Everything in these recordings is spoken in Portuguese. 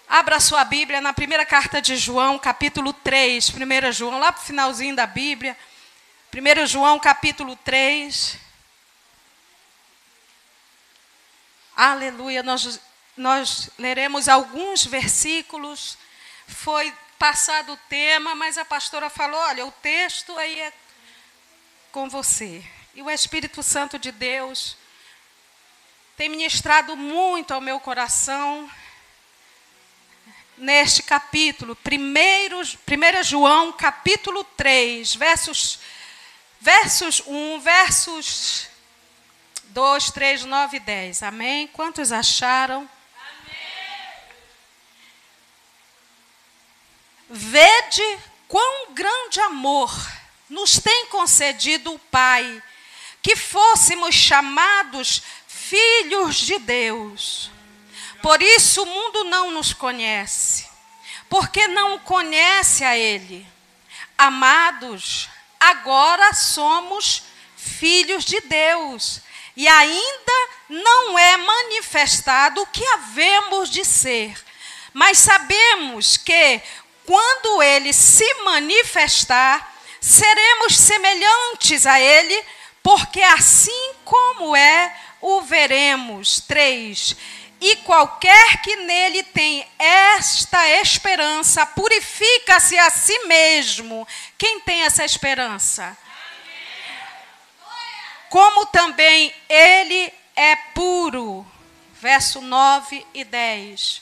Abra sua Bíblia na primeira carta de João, capítulo 3. 1 João, lá para o finalzinho da Bíblia. 1 João, capítulo 3. Aleluia. Nós leremos alguns versículos. Foi passado o tema, mas a pastora falou, olha, o texto aí é com você. E o Espírito Santo de Deus tem ministrado muito ao meu coração neste capítulo, 1 João, capítulo 3, versos 1, versos 2, 3, 9 e 10. Amém? Quantos acharam? Amém. Vede quão grande amor nos tem concedido o Pai, que fôssemos chamados filhos de Deus. Por isso o mundo não nos conhece, porque não conhece a Ele. Amados, agora somos filhos de Deus, e ainda não é manifestado o que havemos de ser. Mas sabemos que, quando Ele se manifestar, seremos semelhantes a Ele, porque assim como é, o veremos. 3. E qualquer que nele tem esta esperança, purifica-se a si mesmo. Quem tem essa esperança? Como também ele é puro. Verso 9 e 10.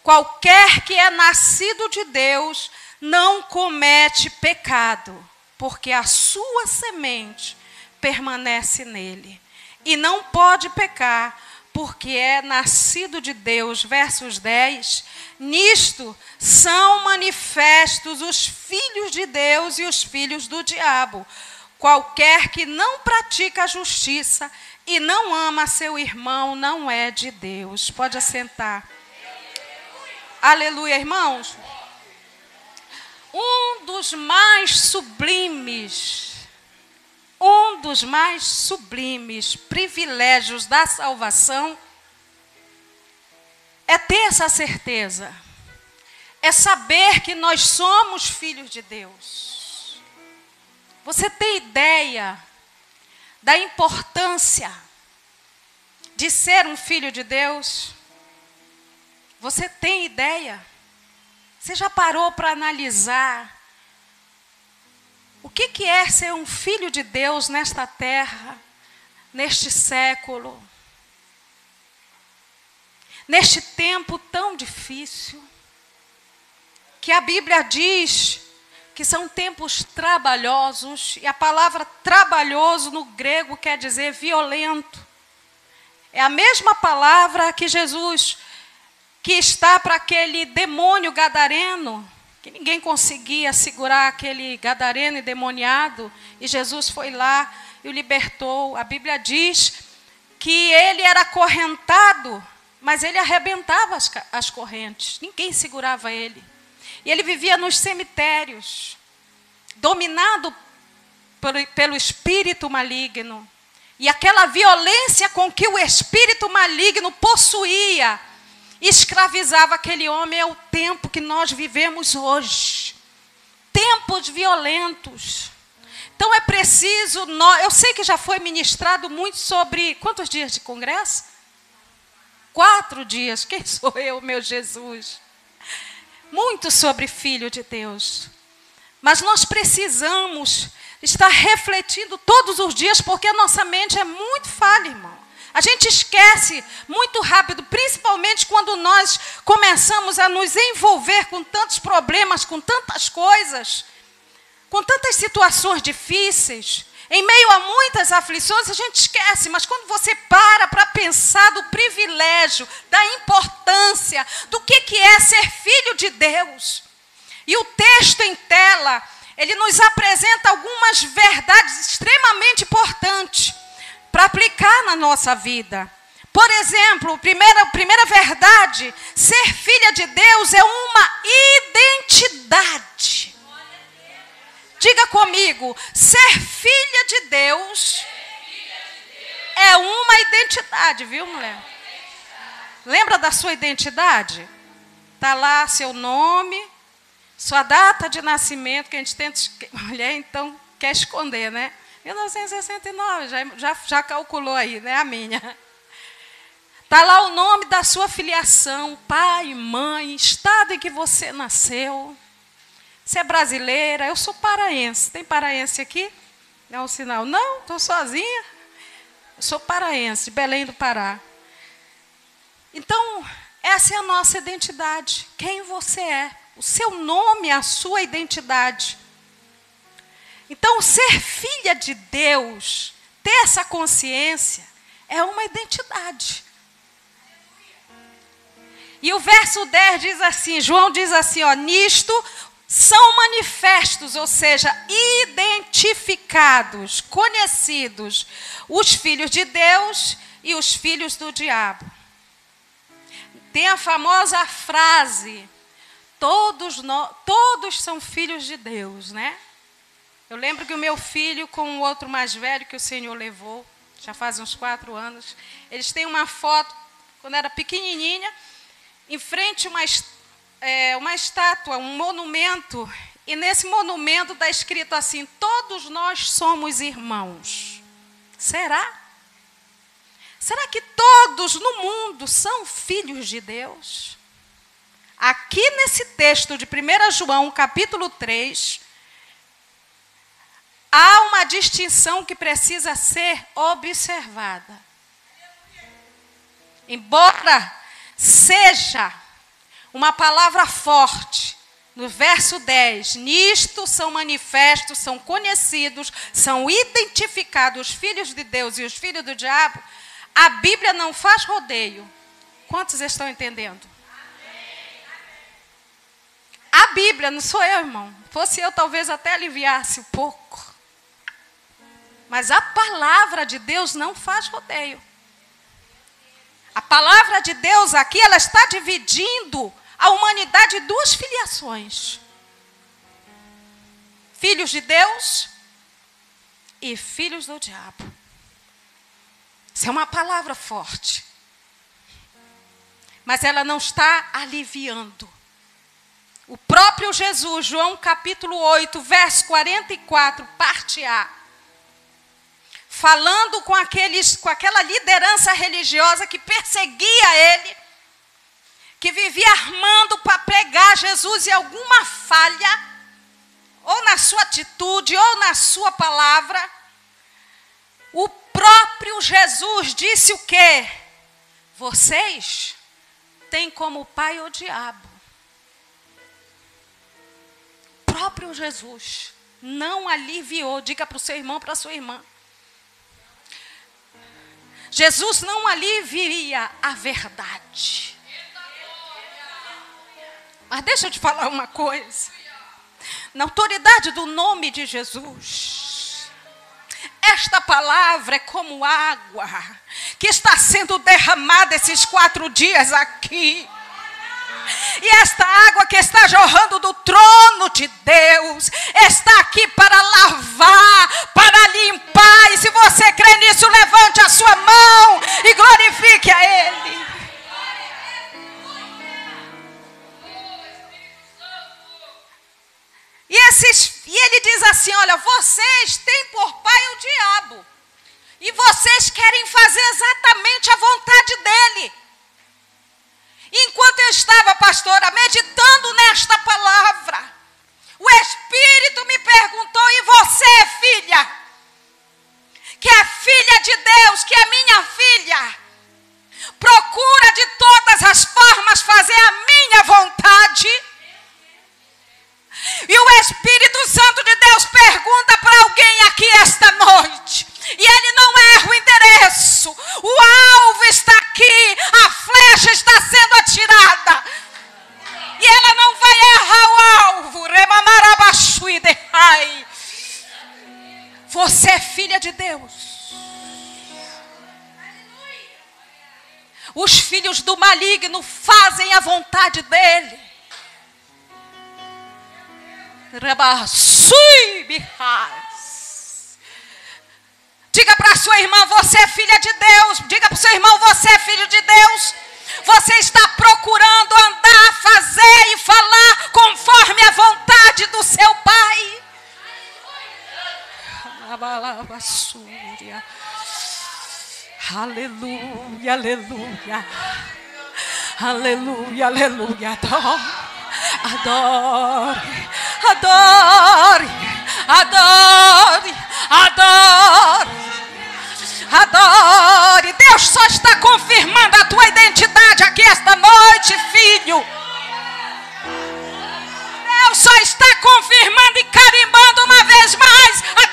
Qualquer que é nascido de Deus não comete pecado, porque a sua semente permanece nele. E não pode pecar, porque é nascido de Deus. Versos 10. Nisto são manifestos os filhos de Deus e os filhos do diabo. Qualquer que não pratica a justiça e não ama seu irmão não é de Deus. Pode assentar. Aleluia, irmãos. Um dos mais sublimes privilégios da salvação é ter essa certeza. É saber que nós somos filhos de Deus. Você tem ideia da importância de ser um filho de Deus? Você tem ideia? Você já parou para analisar o que é ser um filho de Deus nesta terra, neste século, neste tempo tão difícil, que a Bíblia diz que são tempos trabalhosos, e a palavra trabalhoso no grego quer dizer violento. É a mesma palavra que Jesus, que está para aquele demônio gadareno, que ninguém conseguia segurar aquele gadareno endemoniado, e Jesus foi lá e o libertou. A Bíblia diz que ele era acorrentado, mas ele arrebentava as correntes, ninguém segurava ele. E ele vivia nos cemitérios, dominado pelo espírito maligno. E aquela violência com que o espírito maligno possuía, escravizava aquele homem. É o tempo que nós vivemos hoje. Tempos violentos. Então é preciso, eu sei que já foi ministrado muito sobre, quantos dias de congresso? 4 dias. Quem sou eu, meu Jesus? Muito sobre filho de Deus. Mas nós precisamos estar refletindo todos os dias, porque a nossa mente é muito falha, irmão. A gente esquece muito rápido, principalmente quando nós começamos a nos envolver com tantos problemas, com tantas coisas, com tantas situações difíceis. Em meio a muitas aflições, a gente esquece, mas quando você para pensar do privilégio, da importância, do que é ser filho de Deus. E o texto em tela, ele nos apresenta algumas verdades extremamente importantes para aplicar na nossa vida. Por exemplo, primeira verdade, ser filha de Deus é uma identidade. Diga comigo, ser filha de Deus é uma identidade, viu, mulher? Lembra da sua identidade? Está lá seu nome, sua data de nascimento, que a gente tenta... Mulher, então, quer esconder, né? 1969, já calculou aí, né? A minha. Está lá o nome da sua filiação, pai, mãe, estado em que você nasceu. Você é brasileira, eu sou paraense. Tem paraense aqui? Dá um sinal. Não, estou sozinha. Eu sou paraense, de Belém do Pará. Então, essa é a nossa identidade. Quem você é. O seu nome é a sua identidade. Então, ser filha de Deus, ter essa consciência, é uma identidade. E o verso 10 diz assim, João diz assim, ó, nisto são manifestos, ou seja, identificados, conhecidos, os filhos de Deus e os filhos do diabo. Tem a famosa frase, todos são filhos de Deus, né? Eu lembro que o meu filho, com o outro mais velho que o Senhor levou, já faz uns 4 anos, eles têm uma foto, quando era pequenininha, em frente a uma estátua, um monumento, e nesse monumento está escrito assim, todos nós somos irmãos. Será? Será que todos no mundo são filhos de Deus? Aqui nesse texto de 1 João, capítulo 3, há uma distinção que precisa ser observada. Embora seja uma palavra forte, no verso 10, nisto são manifestos, são conhecidos, são identificados os filhos de Deus e os filhos do diabo, a Bíblia não faz rodeio. Quantos estão entendendo? A Bíblia, não sou eu, irmão. Fosse eu, talvez até aliviasse um pouco. Mas a palavra de Deus não faz rodeio. A palavra de Deus aqui, ela está dividindo a humanidade em 2 filiações. Filhos de Deus e filhos do diabo. Isso é uma palavra forte. Mas ela não está aliviando. O próprio Jesus, João capítulo 8, verso 44, parte A, falando com aquela liderança religiosa que perseguia ele, que vivia armando para pregar Jesus em alguma falha, ou na sua atitude, ou na sua palavra, o próprio Jesus disse o quê? Vocês têm como pai o diabo. O próprio Jesus não aliviou, diga para o seu irmão, para a sua irmã. Jesus não alivia a verdade. Mas deixa eu te falar uma coisa. Na autoridade do nome de Jesus, esta palavra é como água que está sendo derramada esses 4 dias aqui. E esta água que está jorrando do trono de Deus está aqui para lavar, para limpar. E se você crê nisso, levante a sua mão e glorifique a Ele. E ele diz assim, olha, vocês têm por pai o diabo. E vocês querem fazer exatamente a vontade dele. Enquanto eu estava, pastora, meditando nesta palavra, o Espírito me perguntou, e você, filha, que é filha de Deus, que é minha filha, procura de todas as formas fazer a minha vontade? E o Espírito Santo de Deus pergunta para alguém aqui esta noite, e ele não erra o endereço, o alvo está aqui, a flecha está sendo atirada, e ela não vai errar o alvo. Você é filha de Deus. Os filhos do maligno fazem a vontade dele. Diga para a sua irmã, você é filha de Deus. Diga para o seu irmão, você é filho de Deus. Você está procurando andar, fazer e falar conforme a vontade do seu Pai. Aleluia, aleluia. Aleluia, aleluia. Adore, adore, adore, adore. Adore. Deus só está confirmando a tua identidade aqui esta noite, filho. Deus só está confirmando e carimbando uma vez mais a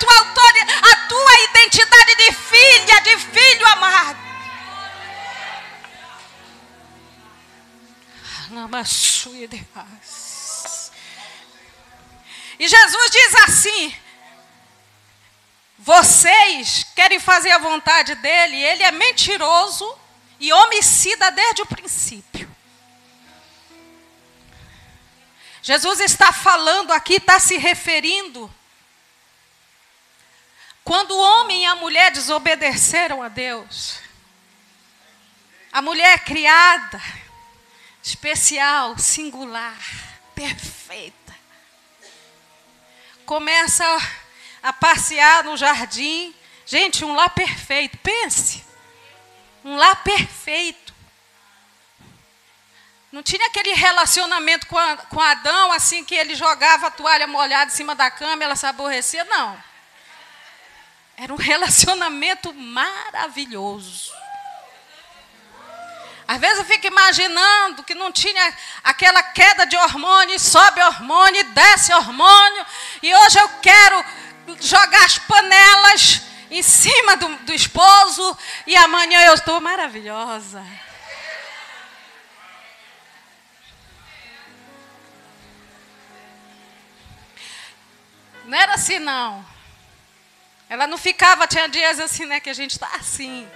tua identidade de filha, de filho amado. E Jesus diz assim: vocês querem fazer a vontade dele, ele é mentiroso e homicida desde o princípio. Jesus está falando aqui, está se referindo quando o homem e a mulher desobedeceram a Deus. A mulher é criada, especial, singular, perfeita. Começa a passear no jardim. Gente, um lar perfeito. Pense, um lar perfeito. Não tinha aquele relacionamento com Adão, assim, que ele jogava a toalha molhada em cima da cama e ela se aborrecia. Não. Era um relacionamento maravilhoso. Às vezes eu fico imaginando que não tinha aquela queda de hormônio, sobe hormônio, desce hormônio. E hoje eu quero jogar as panelas em cima do esposo e amanhã eu estou maravilhosa. Não era assim, não. Ela não ficava, tinha dias assim, né, que a gente está assim.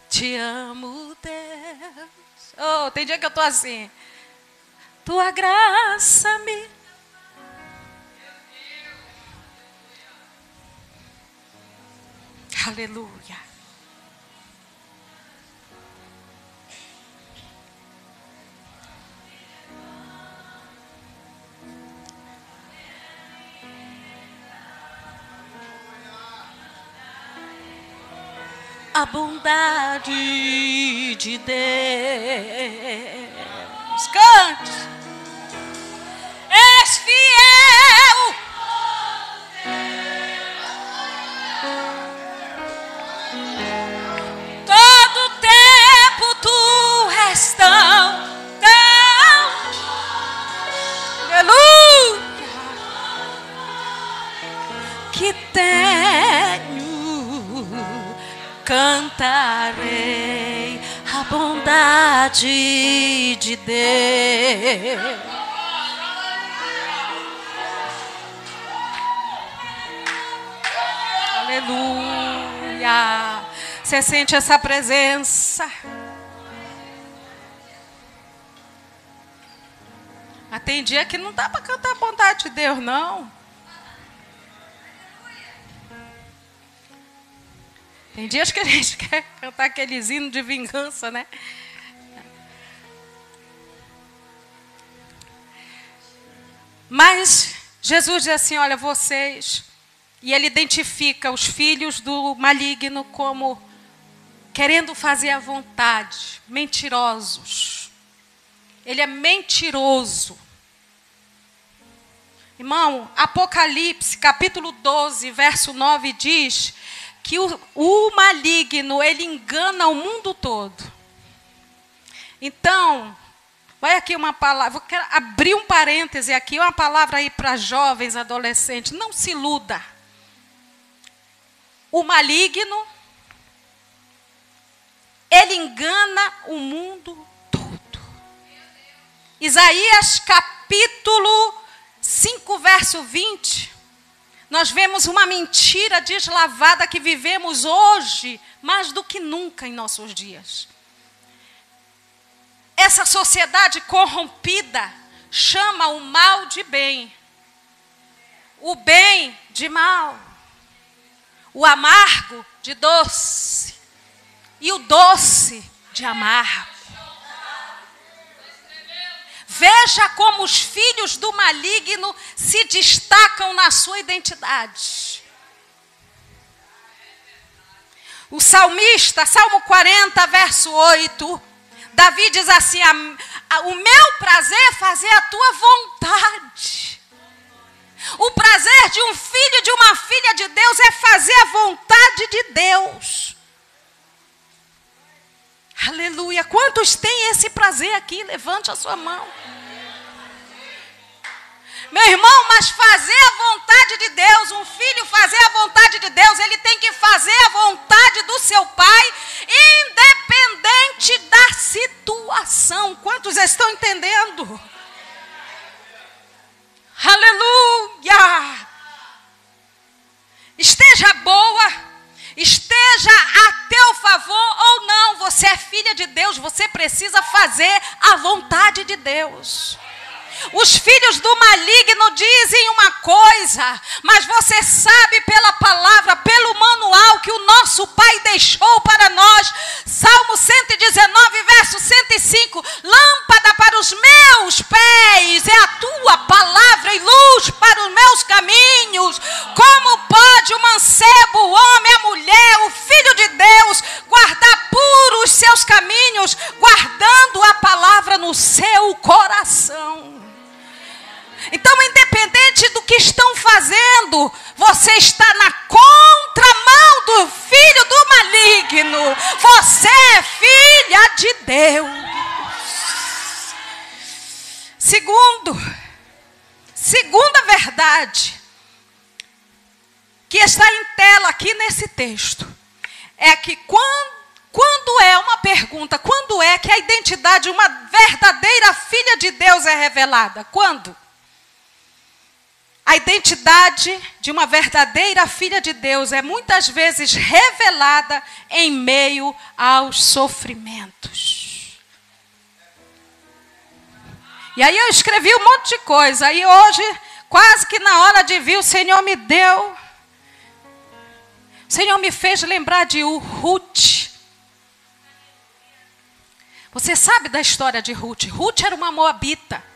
Te amo, Deus. Oh, tem dia que eu estou assim. Tua graça me... Aleluia. A bondade de Deus. Cante. És fiel. Todo tempo tu és tão. Aleluia. Que tenho. Cantarei a bondade de Deus. Aleluia. Você sente essa presença? Mas tem dia que não dá para cantar a bondade de Deus, não. Tem dias que a gente quer cantar aqueles hinos de vingança, né? Mas Jesus diz assim, olha, vocês... E ele identifica os filhos do maligno como querendo fazer a vontade, mentirosos. Ele é mentiroso. Irmão, Apocalipse, capítulo 12, verso 9, diz... que o maligno, ele engana o mundo todo. Então, vai aqui uma palavra, eu quero abrir um parêntese aqui, uma palavra aí para jovens, adolescentes, não se iluda. O maligno, ele engana o mundo todo. Isaías capítulo 5, verso 20, nós vemos uma mentira deslavada que vivemos hoje, mais do que nunca em nossos dias. Essa sociedade corrompida chama o mal de bem, o bem de mal, o amargo de doce e o doce de amargo. Veja como os filhos do maligno se destacam na sua identidade. O salmista, Salmo 40, verso 8, Davi diz assim: o meu prazer é fazer a tua vontade. O prazer de um filho e de uma filha de Deus é fazer a vontade de Deus. Aleluia. Quantos têm esse prazer aqui? Levante a sua mão. Meu irmão, mas fazer a vontade de Deus, um filho fazer a vontade de Deus, ele tem que fazer a vontade do seu pai, independente da situação. Quantos estão entendendo? Aleluia! Esteja boa, esteja a teu favor ou não, você é filha de Deus, você precisa fazer a vontade de Deus. Os filhos do maligno dizem uma coisa, mas você sabe pela palavra, pelo manual que o nosso Pai deixou para nós. Salmo 119, verso 105. Lâmpada para os meus pés é a tua palavra e luz para os meus caminhos. Como pode o mancebo, o homem, a mulher, o filho de Deus guardar puros seus caminhos, guardando a palavra no seu coração? Então, independente do que estão fazendo, você está na contramão do filho do maligno. Você é filha de Deus. Segunda verdade, que está em tela aqui nesse texto, é que quando é uma pergunta, quando é que a identidade de uma verdadeira filha de Deus é revelada? Quando? A identidade de uma verdadeira filha de Deus é muitas vezes revelada em meio aos sofrimentos. E aí eu escrevi um monte de coisa. Aí hoje, quase que na hora de vir, o Senhor me deu. O Senhor me fez lembrar de Ruth. Você sabe da história de Ruth? Ruth era uma moabita.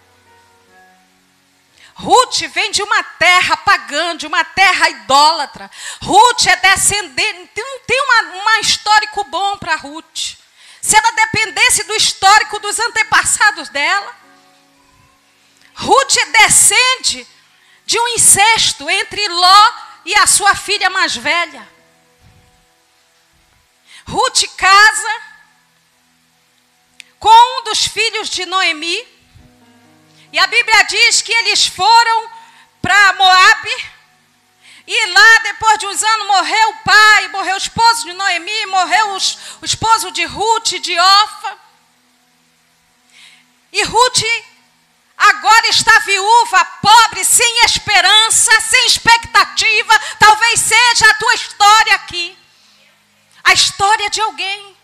Ruth vem de uma terra pagã, de uma terra idólatra. Ruth é descendente, não tem um histórico bom para Ruth. Se ela dependesse do histórico dos antepassados dela. Ruth descende de um incesto entre Ló e a sua filha mais velha. Ruth casa com um dos filhos de Noemi. E a Bíblia diz que eles foram para Moabe. E lá, depois de uns anos, morreu o pai, morreu o esposo de Noemi, morreu o esposo de Ruth, de Orfa. E Ruth agora está viúva, pobre, sem esperança, sem expectativa. Talvez seja a tua história aqui. A história de alguém.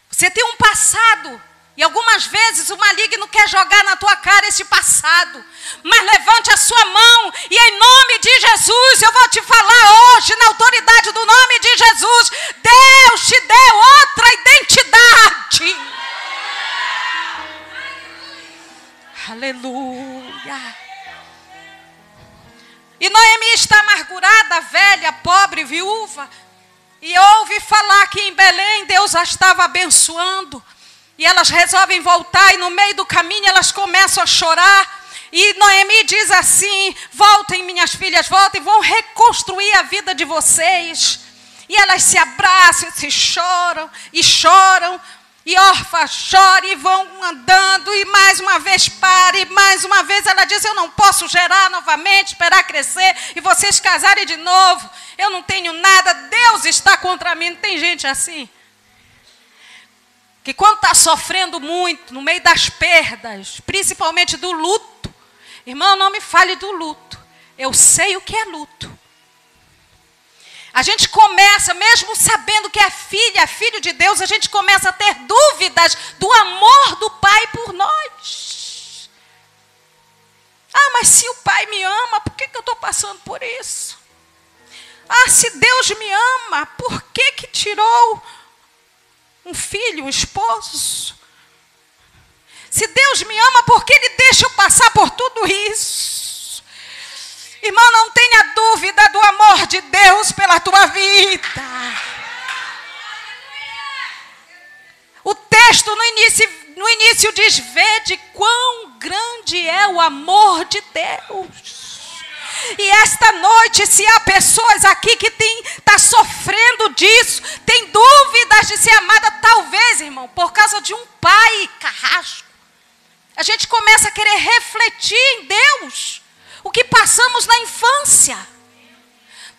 Você tem um passado. E algumas vezes o maligno quer jogar na tua cara esse passado. Mas levante a sua mão e em nome de Jesus, eu vou te falar hoje, na autoridade do nome de Jesus, Deus te deu outra identidade. Aleluia. E Noemi está amargurada, velha, pobre, viúva. E ouve falar que em Belém Deus a estava abençoando. E elas resolvem voltar e no meio do caminho elas começam a chorar. E Noemi diz assim: voltem minhas filhas, voltem, vão reconstruir a vida de vocês. E elas se abraçam, se choram. E Orfa chora e vão andando e mais uma vez para. E mais uma vez ela diz: eu não posso gerar novamente, esperar crescer e vocês casarem de novo. Eu não tenho nada, Deus está contra mim. Não tem gente assim? Que quando está sofrendo muito, no meio das perdas, principalmente do luto, irmão, não me fale do luto. Eu sei o que é luto. A gente começa, mesmo sabendo que é filho de Deus, a gente começa a ter dúvidas do amor do Pai por nós. Ah, mas se o Pai me ama, por que eu estou passando por isso. Ah, se Deus me ama, por que que tirou um filho, um esposo? Se Deus me ama, por que Ele deixa eu passar por tudo isso? Irmão, não tenha dúvida do amor de Deus pela tua vida. O texto no início diz: vede quão grande é o amor de Deus. E esta noite, se há pessoas aqui que está sofrendo disso, tem dúvidas de ser amada, talvez, irmão, por causa de um pai carrasco, a gente começa a querer refletir em Deus o que passamos na infância.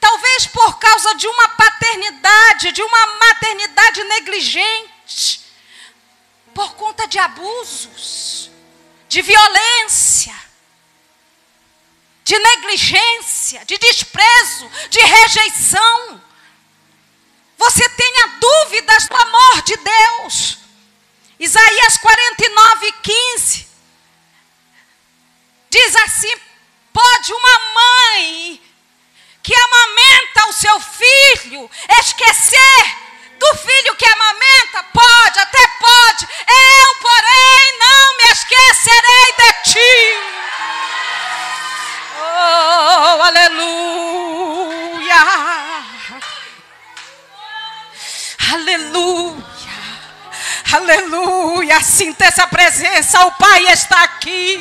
Talvez por causa de uma paternidade, de uma maternidade negligente, por conta de abusos, de violência, de negligência, de desprezo, de rejeição. Você tenha dúvidas do amor de Deus. Isaías 49:15 diz assim: pode uma mãe que amamenta o seu filho esquecer do filho que amamenta? Pode, até pode. Eu, porém, não me esquecerei de ti. Oh, aleluia. Aleluia. Aleluia. Sinta essa presença. O Pai está aqui.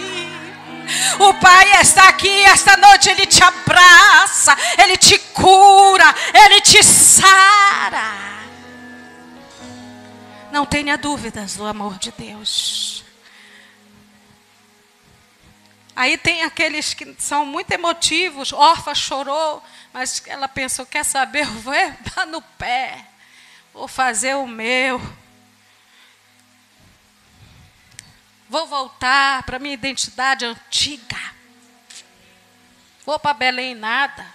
O Pai está aqui. Esta noite Ele te abraça, Ele te cura, Ele te sara. Não tenha dúvidas do amor de Deus. Aí tem aqueles que são muito emotivos. Orfa chorou, mas ela pensou: quer saber, eu vou dar no pé, vou fazer o meu, vou voltar para a minha identidade antiga, vou para Belém nada.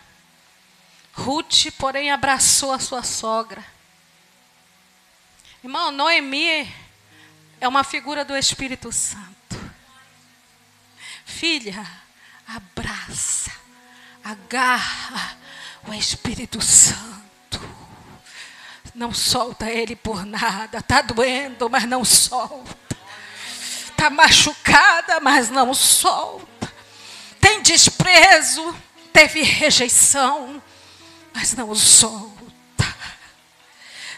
Ruth, porém, abraçou a sua sogra. Irmão, Noemi é uma figura do Espírito Santo. Filha, abraça, agarra o Espírito Santo. Não solta ele por nada. Está doendo, mas não solta. Está machucada, mas não solta. Tem desprezo, teve rejeição, mas não solta.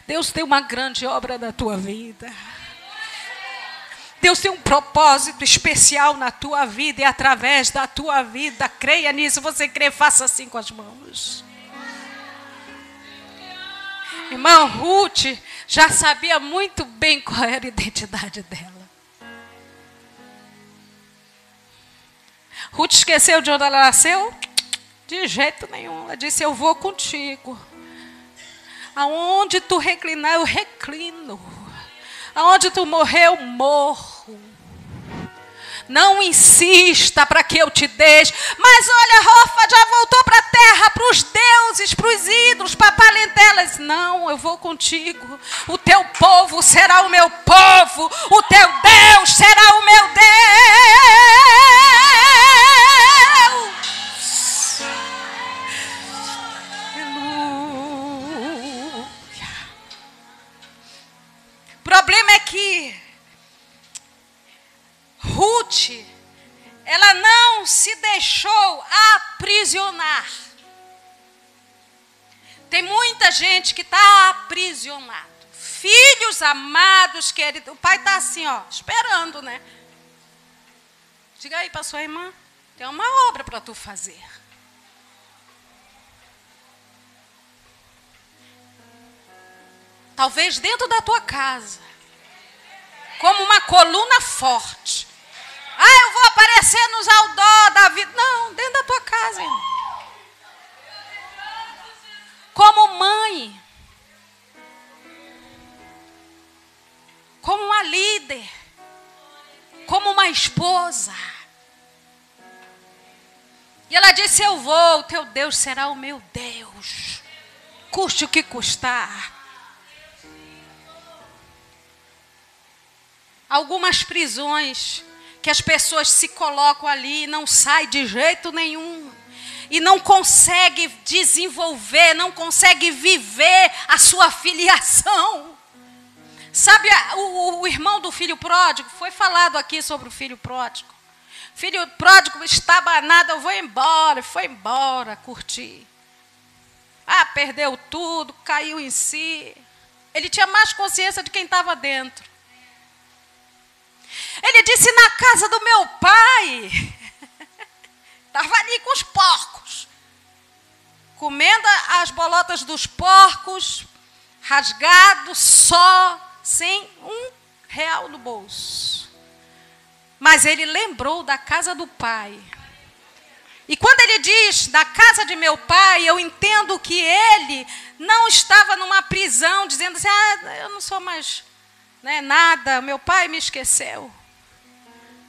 Deus tem uma grande obra na tua vida. Deus tem um propósito especial na tua vida e através da tua vida. Creia nisso. Você crê, faça assim com as mãos. Irmã Ruth já sabia muito bem qual era a identidade dela. Ruth esqueceu de onde ela nasceu? De jeito nenhum. Ela disse: eu vou contigo. Aonde tu reclinar, eu reclino. Aonde tu morrer, eu morro. Não insista para que eu te deixe. Mas olha, Orfa já voltou para a terra, para os deuses, para os ídolos, para palentelas. Não, eu vou contigo. O teu povo será o meu povo. O teu Deus será o meu Deus. O problema é que Ruth, ela não se deixou aprisionar. Tem muita gente que está aprisionado. Filhos amados, queridos. O pai está assim, ó, esperando, né? Diga aí para sua irmã, tem uma obra para tu fazer. Talvez dentro da tua casa, como uma coluna forte. Ah, eu vou aparecer nos outdoor da vida. Não, dentro da tua casa, irmão. Como mãe, como uma líder, como uma esposa. E ela disse: eu vou, o teu Deus será o meu Deus, custe o que custar. Algumas prisões que as pessoas se colocam ali e não saem de jeito nenhum. e não consegue desenvolver, não consegue viver a sua filiação. Sabe, o irmão do filho pródigo, foi falado aqui sobre o filho pródigo. Filho pródigo está banado, eu vou embora, foi embora, curtir. Ah, perdeu tudo, caiu em si. Ele tinha mais consciência de quem estava dentro. Ele disse, na casa do meu pai, estava ali com os porcos, comendo as bolotas dos porcos, rasgado, só, sem R$1 no bolso. Mas ele lembrou da casa do pai. E quando ele diz, da casa de meu pai, eu entendo que ele não estava numa prisão, dizendo assim, eu não sou mais nada, meu pai me esqueceu.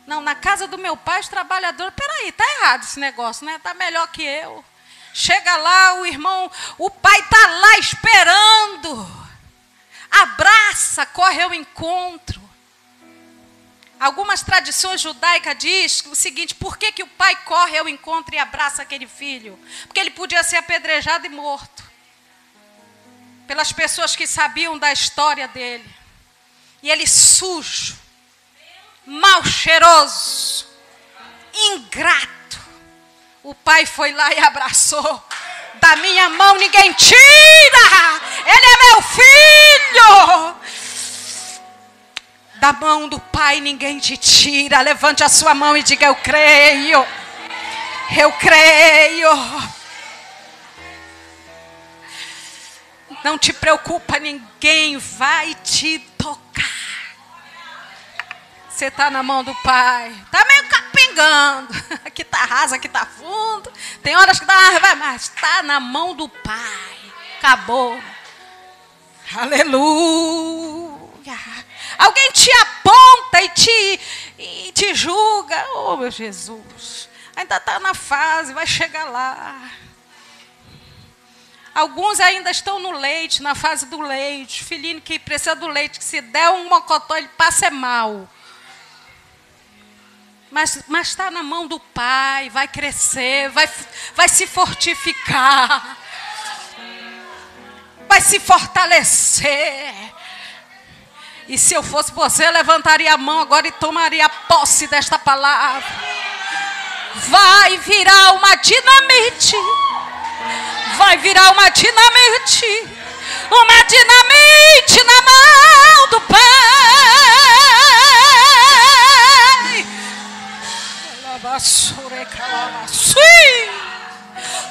Não, na casa do meu pai, os trabalhadores, peraí, está errado esse negócio, né? Está melhor que eu. Chega lá, o irmão, o pai está lá esperando. Abraça, corre ao encontro. Algumas tradições judaicas dizem o seguinte, por que o pai corre ao encontro e abraça aquele filho? Porque ele podia ser apedrejado e morto. Pelas pessoas que sabiam da história dele. E ele sujo, mal cheiroso, ingrato. O pai foi lá e abraçou. Da minha mão ninguém tira. Ele é meu filho. Da mão do pai ninguém te tira. Levante a sua mão e diga, eu creio. Eu creio. Não te preocupa, ninguém vai te tocar. Você está na mão do pai. Está meio capengando. Aqui está raso, aqui está fundo. Tem horas que dá, mas está na mão do pai. Acabou. Aleluia. Alguém te aponta e te julga. Oh, meu Jesus. Ainda está na fase, vai chegar lá. Alguns ainda estão no leite, na fase do leite. Filhinho que precisa do leite, que se der um mocotó, ele passa mal. Mas está na mão do pai, vai crescer, vai se fortificar. Vai se fortalecer. E se eu fosse você, eu levantaria a mão agora e tomaria posse desta palavra. Vai virar uma dinamite. Vai virar uma dinamite. Uma dinamite na mão do pai.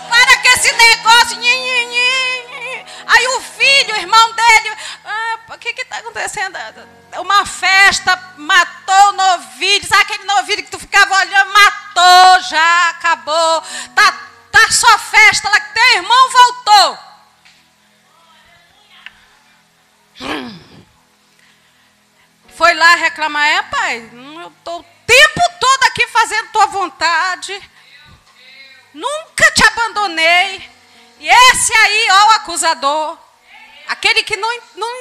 Para que esse negócio. Aí o filho, o irmão dele, o que está acontecendo? Uma festa, matou o novilho. Sabe aquele novilho que tu ficava olhando? Matou, já acabou. Tá só festa lá que teu irmão voltou. Foi lá reclamar, pai, eu estou o tempo todo aqui fazendo tua vontade. Nunca te abandonei. E esse aí, ó, o acusador. Aquele que não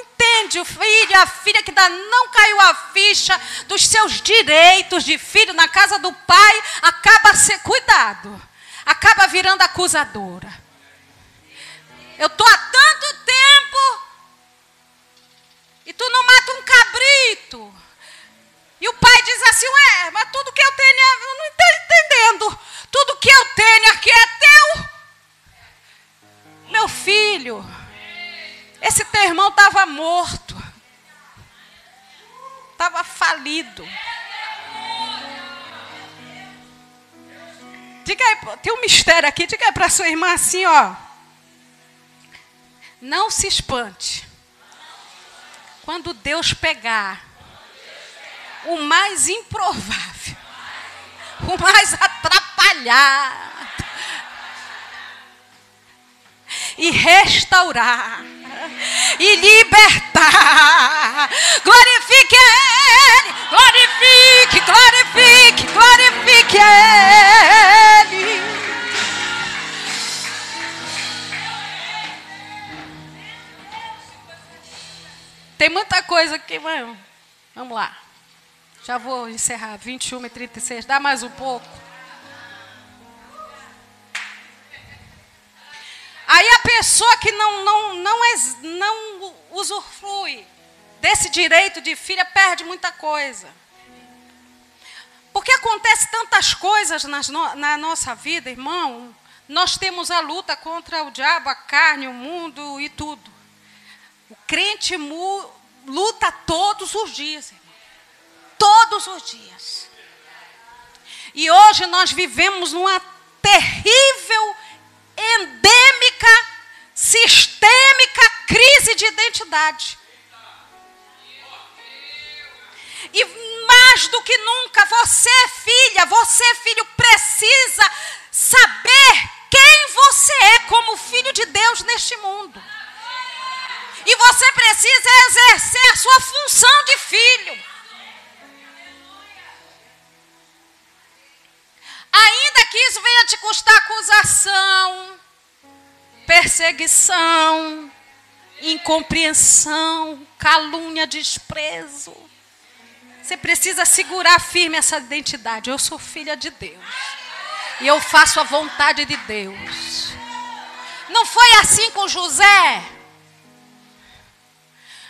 entende, o filho, a filha que ainda não caiu a ficha dos seus direitos de filho na casa do pai, acaba ser cuidado. Acaba virando acusadora. Eu estou há tanto tempo e tu não mata um cabrito. E o pai diz assim, mas tudo que eu tenho, eu não estou entendendo. Tudo que eu tenho aqui é teu. Meu filho, esse teu irmão estava morto. Estava falido. Diga aí, tem um mistério aqui, diga aí para sua irmã assim, ó. Não se espante. Quando Deus pegar o mais improvável, o mais atrapalhado, e restaurar, e libertar. Glorifique Ele, glorifique, glorifique, glorifique Ele. Tem muita coisa aqui, mano. Vamos lá. Já vou encerrar, 21h36, dá mais um pouco. pessoa que não usufrui desse direito de filha perde muita coisa. Porque acontece tantas coisas na nossa vida, irmão. Nós temos a luta contra o diabo, a carne, o mundo e tudo. O crente luta todos os dias, irmão. Todos os dias. E hoje nós vivemos numa terrível, endêmica, sistêmica crise de identidade. E mais do que nunca, você, filho, precisa saber quem você é como filho de Deus neste mundo. E você precisa exercer a sua função de filho. Ainda que isso venha te custar acusação, perseguição, incompreensão, calúnia, desprezo. Você precisa segurar firme essa identidade. Eu sou filha de Deus. E eu faço a vontade de Deus. Não foi assim com José?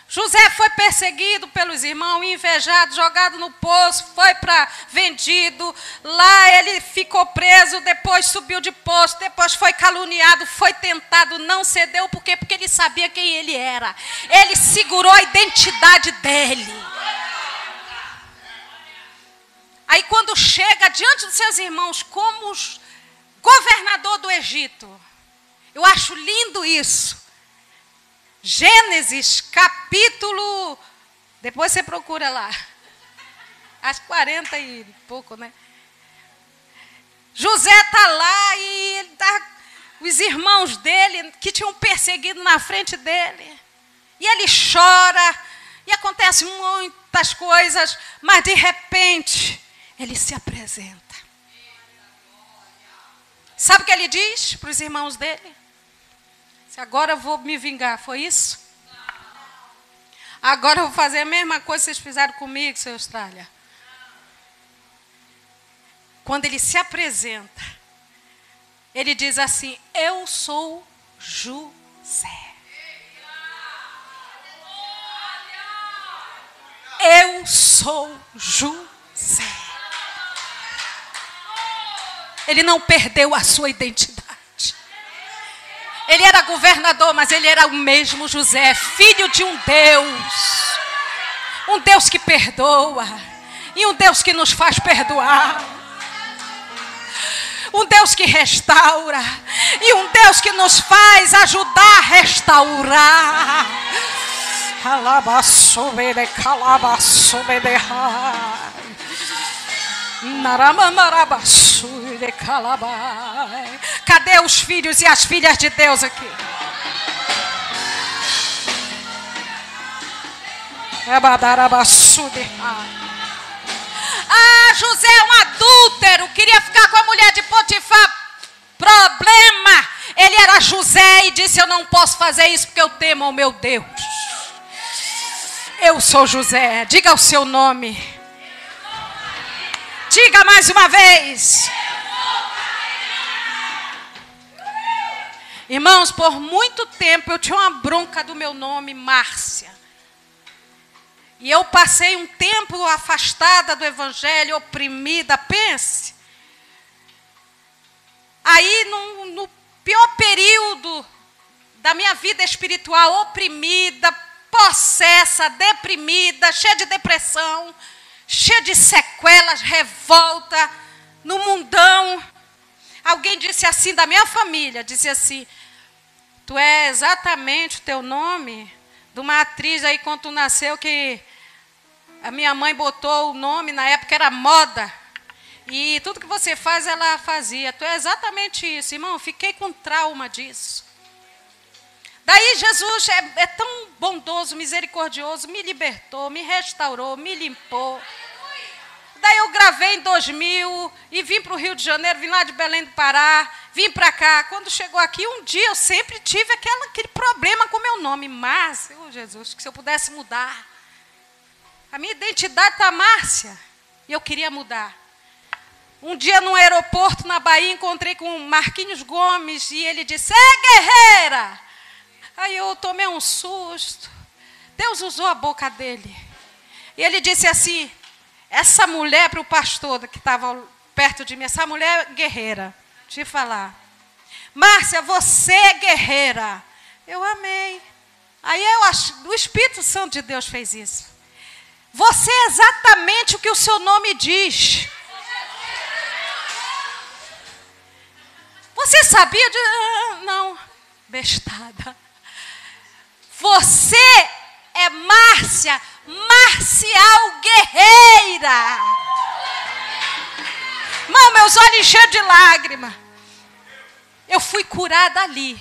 José foi perseguido pelos irmãos, invejado, jogado no poço, foi vendido. Lá ele ficou preso, depois subiu de poço, depois foi caluniado, foi tentado, não cedeu. Por quê? Porque ele sabia quem ele era. Ele segurou a identidade dele. Aí quando chega diante dos seus irmãos como governador do Egito, eu acho lindo isso. Gênesis capítulo, depois você procura lá, às 40 e pouco, né? José está lá e ele os irmãos dele que tinham perseguido na frente dele. E ele chora e acontecem muitas coisas, mas de repente ele se apresenta. Sabe o que ele diz para os irmãos dele? Se agora eu vou me vingar, foi isso? Agora eu vou fazer a mesma coisa que vocês fizeram comigo, seu Austrália. Quando ele se apresenta, ele diz assim: eu sou José. Eu sou José. Ele não perdeu a sua identidade. Ele era governador, mas ele era o mesmo José, filho de um Deus que perdoa, e um Deus que nos faz perdoar, um Deus que restaura, e um Deus que nos faz ajudar a restaurar. Cadê os filhos e as filhas de Deus aqui? José é um adúltero, queria ficar com a mulher de Potifar. Problema, ele era José e disse: eu não posso fazer isso porque eu temo ao meu Deus. Eu sou José. Diga o seu nome. Diga mais uma vez. Irmãos, por muito tempo eu tinha uma bronca do meu nome, Márcia. E eu passei um tempo afastada do evangelho, oprimida, pense. Aí, no pior período da minha vida espiritual, oprimida, possessa, deprimida, cheia de depressão, cheia de sequelas, revolta, no mundão. Alguém disse assim, da minha família, disse assim: tu é exatamente o teu nome de uma atriz aí quando tu nasceu, que a minha mãe botou o nome, na época era moda, e tudo que você faz, ela fazia. Tu é exatamente isso, irmão. Fiquei com trauma disso. Daí Jesus é tão bondoso, misericordioso, me libertou, me restaurou, me limpou. Daí eu gravei em 2000 e vim para o Rio de Janeiro, vim lá de Belém do Pará, vim para cá. Quando chegou aqui, um dia eu sempre tive aquele problema com o meu nome, Márcia. Oh, Jesus, que se eu pudesse mudar. A minha identidade está Márcia, e eu queria mudar. Um dia no aeroporto na Bahia encontrei com o Marquinhos Gomes e ele disse: guerreira! Aí eu tomei um susto. Deus usou a boca dele. E ele disse assim: essa mulher, para o pastor que estava perto de mim, essa mulher é guerreira. Deixa eu falar. Márcia, você é guerreira. Eu amei. Aí o Espírito Santo de Deus fez isso. Você é exatamente o que o seu nome diz. Você sabia de... não, bestada. Você é Márcia, marcial guerreira. Irmão, meus olhos encheram de lágrima. Eu fui curada ali.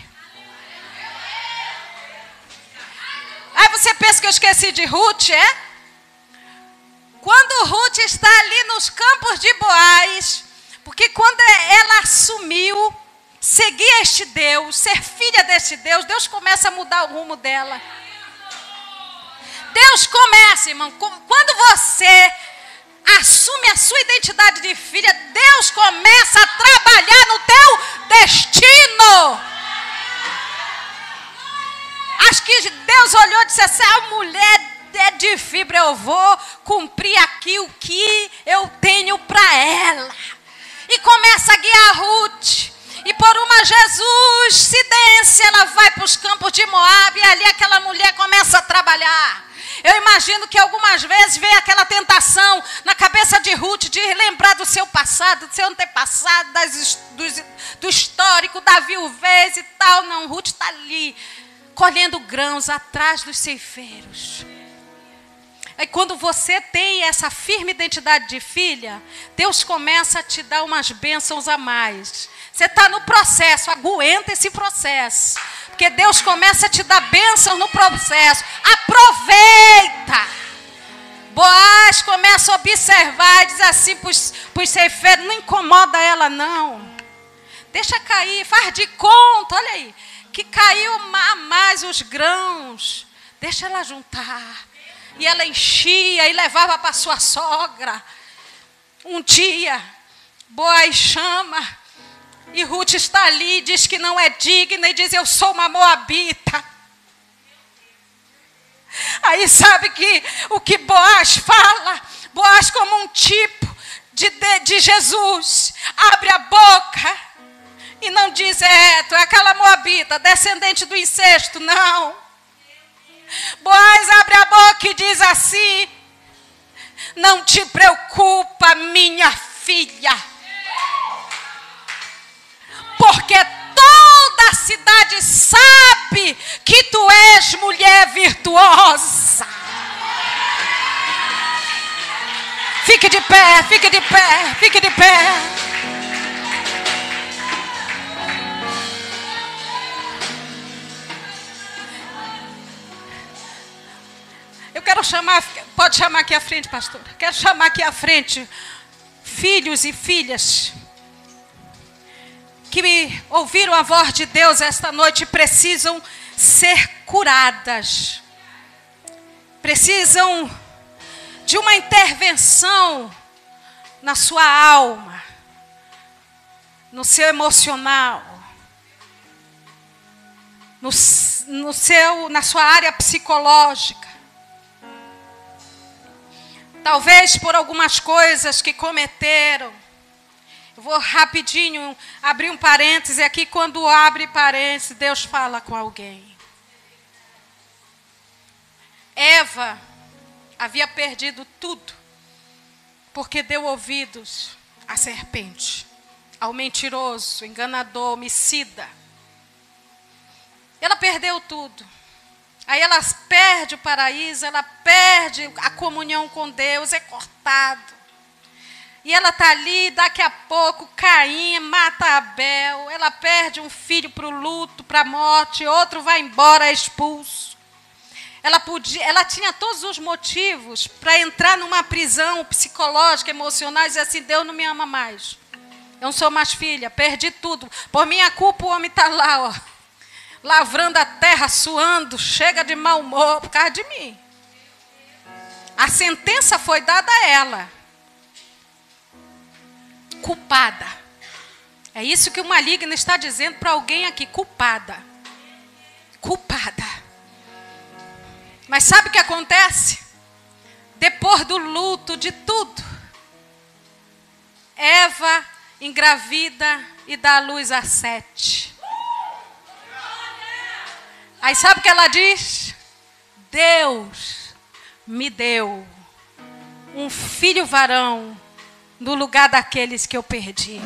Aí você pensa que eu esqueci de Ruth, é? Quando Ruth está ali nos campos de Boaz, porque quando ela assumiu seguir este Deus, ser filha deste Deus, Deus começa a mudar o rumo dela. Deus começa, irmão, quando você assume a sua identidade de filha, Deus começa a trabalhar no teu destino. Acho que Deus olhou e disse assim: a mulher é de fibra, eu vou cumprir aqui o que eu tenho para ela. E começa a guiar Ruth. E por uma Jesuscidência, ela vai para os campos de Moabe e ali aquela mulher começa a trabalhar. Eu imagino que algumas vezes vem aquela tentação na cabeça de Ruth de lembrar do seu passado, do seu antepassado, do histórico, da viuvez e tal. Não, Ruth está ali, colhendo grãos atrás dos ceifeiros. Aí quando você tem essa firme identidade de filha, Deus começa a te dar umas bênçãos a mais. Você está no processo, aguenta esse processo. Porque Deus começa a te dar bênção no processo. Aproveita. Boaz começa a observar e diz assim para os ceifeiros: não incomoda ela não. Deixa cair, faz de conta, olha aí. Que caiu a mais os grãos. Deixa ela juntar. E ela enchia e levava para sua sogra. Um dia, Boaz chama. E Ruth está ali, diz que não é digna e diz: eu sou uma moabita. Aí sabe que o que Boaz fala? Boaz, como um tipo de Jesus, abre a boca e não diz: tu é aquela moabita, descendente do incesto. Não. Boaz abre a boca e diz assim: não te preocupa, minha filha. Porque toda a cidade sabe que tu és mulher virtuosa. Fique de pé, fique de pé, fique de pé. Eu quero chamar, pode chamar aqui à frente, pastora. Quero chamar aqui à frente filhos e filhas que ouviram a voz de Deus esta noite, precisam ser curadas. Precisam de uma intervenção na sua alma, no seu emocional, na sua área psicológica. Talvez por algumas coisas que cometeram. Eu vou rapidinho abrir um parêntese aqui. Quando abre parêntese, Deus fala com alguém. Eva havia perdido tudo, porque deu ouvidos à serpente, ao mentiroso, enganador, homicida. Ela perdeu tudo. Aí ela perde o paraíso, ela perde a comunhão com Deus, é cortado. E ela está ali, daqui a pouco, Caim mata Abel. Ela perde um filho para o luto, para a morte. Outro vai embora, é expulso. Ela tinha todos os motivos para entrar numa prisão psicológica, emocional, e dizer assim: Deus não me ama mais. Eu não sou mais filha, perdi tudo. Por minha culpa o homem está lá, ó, lavrando a terra, suando, chega de mau humor por causa de mim. A sentença foi dada a ela. culpada. É isso que o maligno está dizendo para alguém aqui, culpada. Culpada. Mas sabe o que acontece? Depois do luto, de tudo, Eva engravida e dá à luz a Sete. Aí sabe o que ela diz? Deus me deu um filho varão no lugar daqueles que eu perdi.